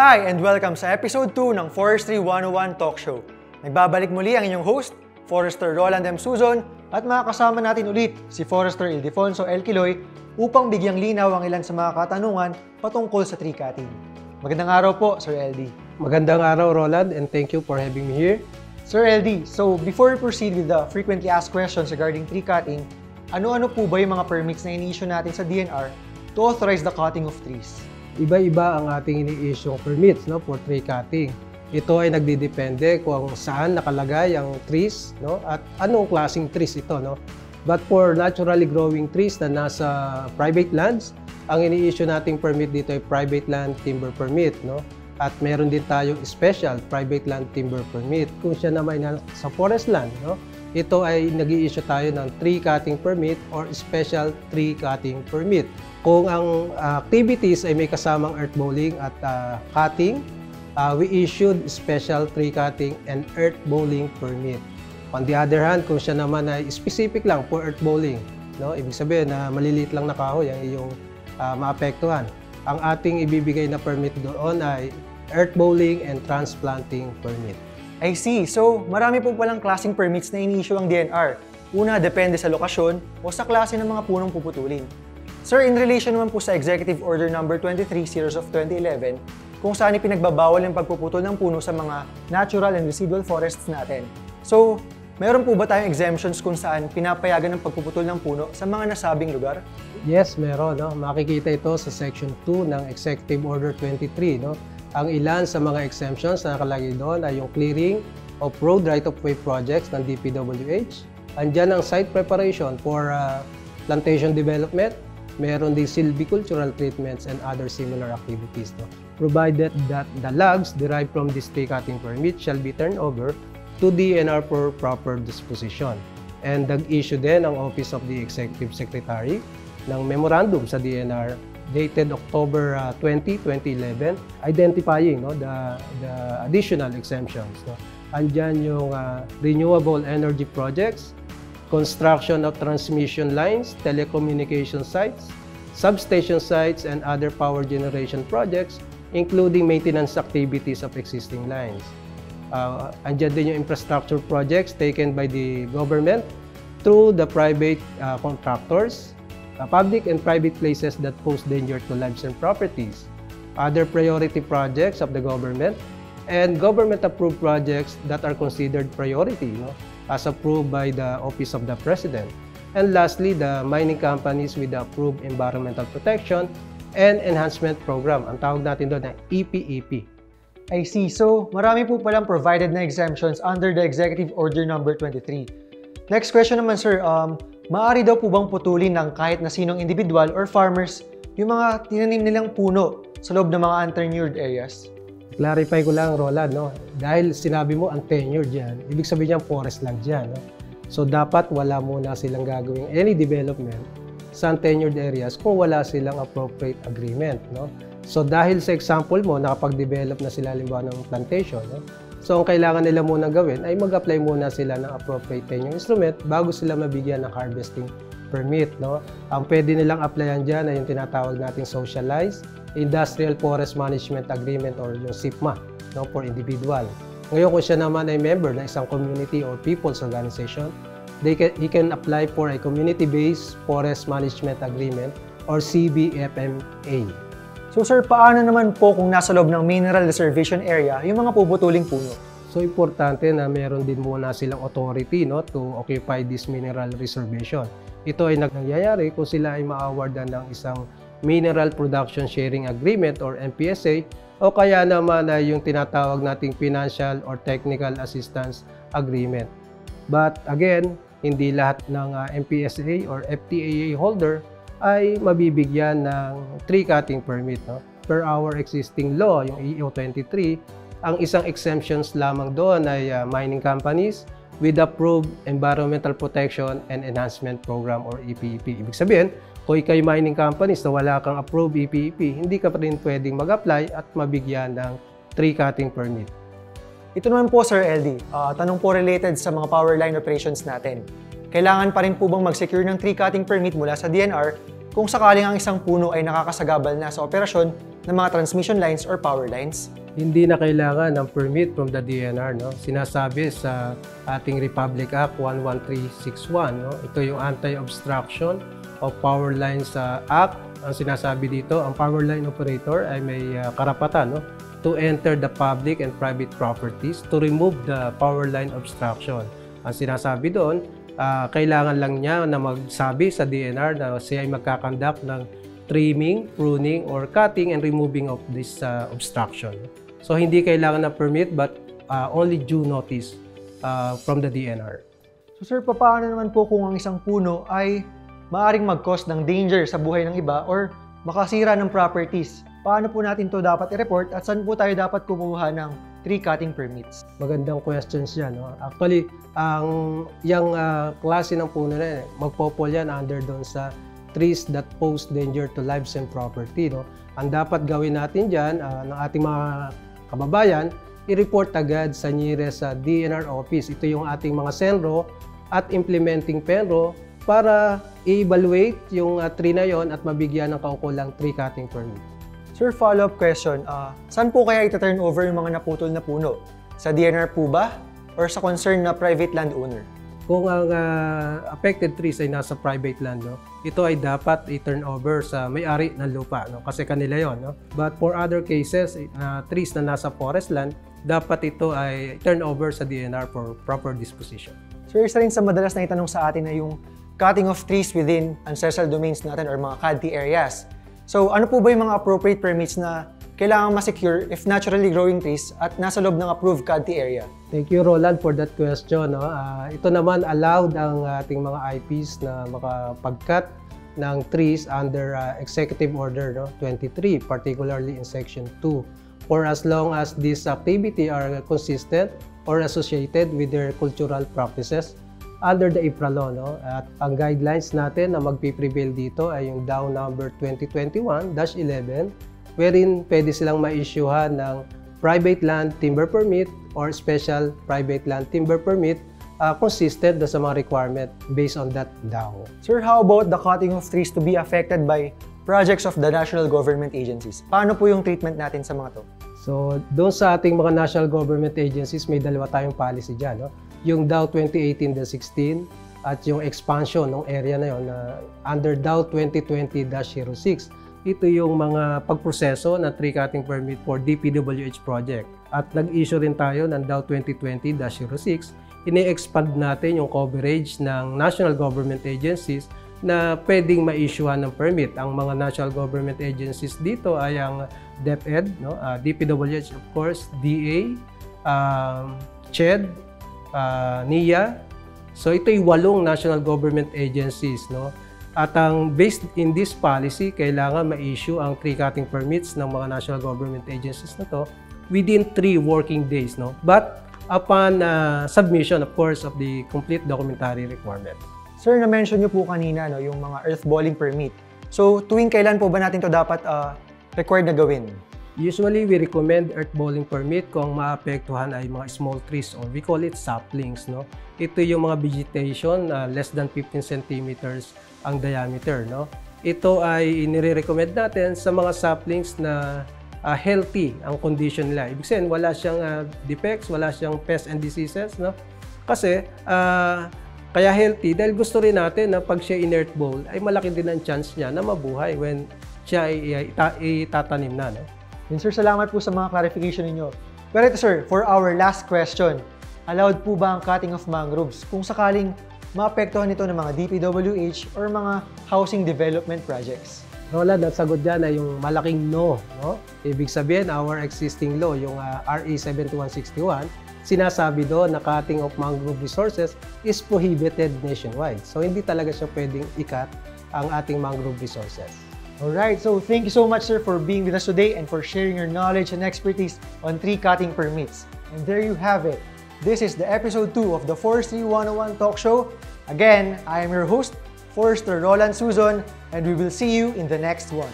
Hi and welcome sa episode 2 ng Forestry 101 Talk Show. Nagbabalik muli ang inyong host, Forester Roland M. Suzon, at makakasama natin ulit si Forester Ildefonso L. Quiloy upang bigyang linaw ang ilan sa mga katanungan patungkol sa tree cutting. Magandang araw po, Sir LD. Magandang araw, Roland, and thank you for having me here. Sir LD, so before we proceed with the frequently asked questions regarding tree cutting, ano-ano po ba yung mga permits na ini-issue natin sa DNR to authorize the cutting of trees? Iba-iba ang ating ini-issue permits for tree cutting. Ito ay nagdidepende kung saan nakalagay ang trees at anong klaseng trees ito. But for naturally growing trees na nasa private lands, ang ini-issue nating permit dito ay private land timber permit. At meron din tayong special private land timber permit. Kung siya naman ay sa forest land, ito ay nag-i-issue tayo ng tree cutting permit or special tree cutting permit. Kung ang activities ay may kasamang earth bowling at cutting, we issued special tree cutting and earth bowling permit. On the other hand, kung siya naman ay specific lang for earth bowling, ibig sabihin na maliliit lang na kahoy ang iyong maapektuhan, ang ating ibibigay na permit doon ay earth bowling and transplanting permit. I see. So, marami po palang klaseng permits na ini-issue ang DNR. Una, depende sa lokasyon o sa klase ng mga punong puputulin. Sir, in relation naman po sa Executive Order No. 23 Series of 2011, kung saan ipinagbabawal yung pagpuputol ng puno sa mga natural and residual forests natin. So, meron po ba tayong exemptions kung saan pinapayagan ng pagpuputol ng puno sa mga nasabing lugar? Yes, meron. Makikita ito sa Section 2 ng Executive Order 23. Ang ilan sa mga exemptions na nakalagay doon ay yung clearing of road right-of-way projects ng DPWH. Andyan ang site preparation for plantation development. Meron din silvicultural treatments and other similar activities. Provided that the logs derived from this tree cutting permit shall be turned over to DNR for proper disposition. And nag-issue din ang Office of the Executive Secretary ng memorandum sa DNR dated October 20, 2011, identifying the additional exemptions. Andyan yung renewable energy projects, construction of transmission lines, telecommunication sites, substation sites, and other power generation projects, including maintenance activities of existing lines. Andyan din yung infrastructure projects taken by the government through the private contractors, public and private places that pose danger to lives and properties, other priority projects of the government, and government-approved projects that are considered priority, as approved by the Office of the President. And lastly, the mining companies with the approved environmental protection and enhancement program. Ang tawag natin doon ay EPEP. I see. So, marami po palang provided na exemptions under the Executive Order No. 23. Next question naman, sir. Maaari daw po bang putulin ng kahit na sinong individual or farmers yung mga tinanim nilang puno sa loob ng mga untenured areas? Clarify ko lang, Roland, dahil sinabi mo untenured yan, ibig sabihin niyan forest land yan. So dapat wala muna silang gagawing any development sa untenured areas kung wala silang appropriate agreement. So dahil sa example mo, nakapag-develop na sila halimbawa ng plantation, so ang kailangan nila muna gawin ay mag-apply muna sila ng appropriate tenure instrument bago sila mabigyan ng harvesting permit. Ang pwede nilang applyan dyan ay yung tinatawag nating socialized Industrial Forest Management Agreement or yung SIPMA for individual. Ngayon kung siya naman ay member ng isang community or people's organization, he can apply for a Community-Based Forest Management Agreement or CBFMA. So sir, paano naman po kung nasa loob ng Mineral Reservation Area yung mga puputuling puno? So importante na meron din muna silang authority to occupy this mineral reservation. Ito ay nangyayari kung sila ay ma-awardan ng isang Mineral Production Sharing Agreement or MPSA o kaya naman ay yung tinatawag nating Financial or Technical Assistance Agreement. But again, hindi lahat ng MPSA or FTAA holder ay mabibigyan ng tree cutting permit. Per our existing law, yung EO 23, ang isang exemptions lamang doon ay mining companies with approved Environmental Protection and Enhancement Program or EPEP. Ibig sabihin, kung ikay mining companies na wala kang approved EPEP, hindi ka pa rin pwedeng mag-apply at mabigyan ng tree cutting permit. Ito naman po, Sir LD, tanong po related sa mga power line operations natin. Kailangan pa rin po bang mag-secure ng tree cutting permit mula sa DNR kung sakaling ang isang puno ay nakakasagabal na sa operasyon ng mga transmission lines or power lines. Hindi na kailangan ng permit from the DNR, no? Sinasabi sa ating Republic Act 11361, no? Ito yung Anti-Obstruction of Power Lines Act. Ang sinasabi dito, ang power line operator ay may karapatan, no, to enter the public and private properties to remove the power line obstruction. Ang sinasabi doon, kailangan lang niya na magsabi sa DNR na siya ay magkakandak ng trimming, pruning, or cutting and removing of this obstruction. So hindi kailangan ng permit but only due notice from the DNR. So sir, paano naman po kung ang isang puno ay maaring mag-cause ng danger sa buhay ng iba or makasira ng properties? Paano po natin to dapat i-report at saan po tayo dapat kumuha ng tree cutting permits? Magandang questions yan, no? Actually, yung klase ng puno na yan, magpopol yan under doon sa trees that pose danger to lives and property, no? Ang dapat gawin natin dyan, ng ating mga kababayan, i-report agad sa nearest DNR office. Ito yung ating mga senro at implementing penro para i-evaluate yung tree na yon at mabigyan ng kaukulang tree cutting permit. Sir, follow-up question. Saan po kaya ita-turn over yung mga naputol na puno? Sa DNR po ba? Or sa concerned na private landowner? Kung ang affected trees ay nasa private land, no, ito ay dapat i-turn over sa may-ari ng lupa, no, kasi kanila yon, no? But for other cases, trees na nasa forest land, dapat ito ay turn over sa DNR for proper disposition. Sir, isa rin sa madalas na itanong sa atin na yung cutting of trees within ancestral domains natin or mga CADT areas. So, ano po ba yung mga appropriate permits na kailangan ma-secure if naturally growing trees at nasa loob ng approved CADT area? Thank you, Roland, for that question, no? Ito naman, allowed ang ating mga IPs na makapag-cut ng trees under Executive Order, no, 23, particularly in Section 2, for as long as this activity are consistent or associated with their cultural practices under the IPRA law, no? At ang guidelines natin na magpiprevail dito ay yung DAO number 2021-11, wherein pwede silang ma-issuehan ng private land timber permit or special private land timber permit consistent sa mga requirement based on that DAO. Sir, how about the cutting of trees to be affected by projects of the national government agencies? Paano po yung treatment natin sa mga to? So, doon sa ating mga national government agencies, may dalawa tayong policy dyan, no? Yung DAO 2018-16 at yung expansion ng area na yun under DAO 2020-06. Ito yung mga pagproseso ng tree cutting permit for DPWH project. At nag-issue rin tayo ng DAO 2020-06. Ini-expand natin yung coverage ng national government agencies na pwedeng ma-issuehan ng permit. Ang mga national government agencies dito ay ang DepEd, no? DPWH of course, DA, CHED, NIA. So ito ay 8 national government agencies, no? At ang based in this policy, kailangan ma-issue ang tree cutting permits ng mga national government agencies na to within 3 working days, no? But upon submission, of course, of the complete documentary requirement. Sir, na-mention niyo po kanina, no, yung mga earthballing permit. So, tuwing kailan po ba natin to dapat required na gawin? Usually, we recommend earthballing permit kung maapektuhan ay mga small trees or we call it saplings, no? Ito yung mga vegetation less than 15 centimeters ang diameter, no? Ito ay inire-recommend natin sa mga saplings na healthy ang condition nila. Ibig sabihin, wala siyang defects, wala siyang pests and diseases, no? Kasi kaya healthy dahil gusto rin natin na pag siya inert bowl ay malaki din ang chance niya na mabuhay when siya itatanim na, no? Yun, sir, salamat po sa mga clarification ninyo. Pero ito, sir, for our last question, allowed po ba ang cutting of mangroves kung sakaling maapektuhan ito ng mga DPWH or mga housing development projects? Roland, ang sagot dyan ay yung malaking no, no? Ibig sabihin, our existing law, yung RE 7161, sinasabi doon na cutting of mangrove resources is prohibited nationwide. So, hindi talaga siya pwedeng i-cut ang ating mangrove resources. Alright, so thank you so much, sir, for being with us today and for sharing your knowledge and expertise on tree cutting permits. And there you have it. This is the episode 2 of the Forestry 101 Talk Show. Again, I am your host, Forester Roland Suzon, and we will see you in the next one.